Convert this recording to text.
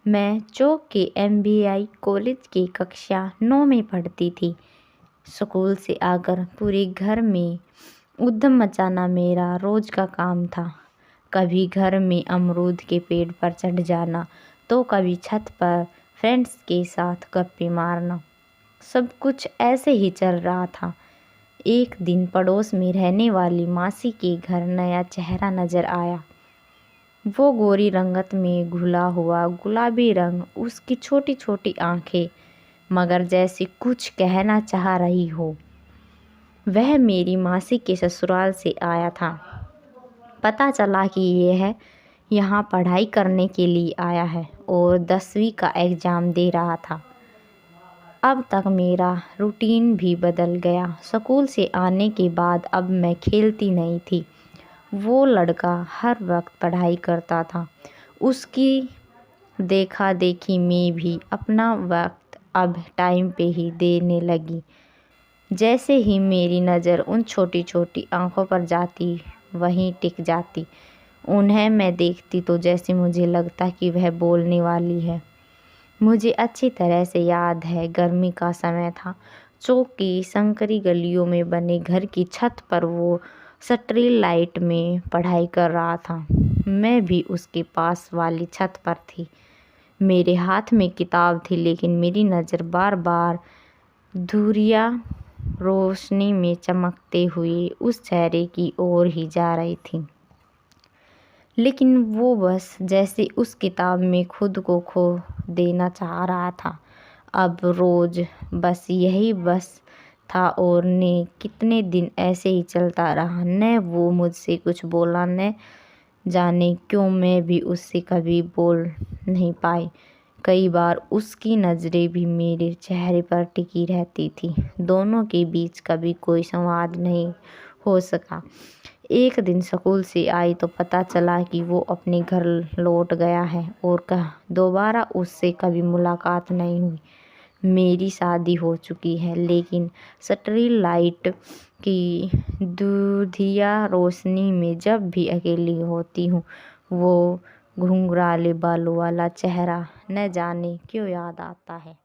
मैं चौक के MBI college की कक्षा 9 में पढ़ती थी। स्कूल से आकर पूरे घर में उधम मचाना मेरा रोज का काम था। कभी घर में अमरूद के पेड़ पर चढ़ जाना तो कभी छत पर फ्रेंड्स के साथ गप्पे मारना। सब कुछ ऐसे ही चल रहा था। एक दिन पड़ोस में रहने वाली मासी के घर नया चेहरा नजर आया। वो गोरी रंगत में घुला हुआ गुलाबी रंग, उसकी छोटी छोटी आंखें, मगर जैसे कुछ कहना चाह रही हो। वह मेरी मासी के ससुराल से आया था। पता चला कि यह यहाँ पढ़ाई करने के लिए आया है और 10वीं का एग्ज़ाम दे रहा था। अब तक मेरा रूटीन भी बदल गया। स्कूल से आने के बाद अब मैं खेलती नहीं थी। वो लड़का हर वक्त पढ़ाई करता था। उसकी देखा देखी में भी अपना वक्त अब टाइम पे ही देने लगी। जैसे ही मेरी नज़र उन छोटी छोटी आंखों पर जाती, वहीं टिक जाती। उन्हें मैं देखती तो जैसे मुझे लगता कि वह बोलने वाली है। मुझे अच्छी तरह से याद है, गर्मी का समय था। चौक की संकरी गलियों में बने घर की छत पर वो स्ट्रीट लाइट में पढ़ाई कर रहा था। मैं भी उसके पास वाली छत पर थी। मेरे हाथ में किताब थी, लेकिन मेरी नज़र बार बार धुरिया रोशनी में चमकते हुए उस चेहरे की ओर ही जा रही थी। लेकिन वो बस जैसे उस किताब में खुद को खो देना चाह रहा था। अब रोज बस यही बस था और ने कितने दिन ऐसे ही चलता रहा। न वो मुझसे कुछ बोला, न जाने क्यों मैं भी उससे कभी बोल नहीं पाई। कई बार उसकी नज़रें भी मेरे चेहरे पर टिकी रहती थी। दोनों के बीच कभी कोई संवाद नहीं हो सका। एक दिन स्कूल से आई तो पता चला कि वो अपने घर लौट गया है और दोबारा उससे कभी मुलाकात नहीं हुई। मेरी शादी हो चुकी है, लेकिन स्ट्रीट लाइट की दूधिया रोशनी में जब भी अकेली होती हूँ, वो घुंघराले बालों वाला चेहरा न जाने क्यों याद आता है।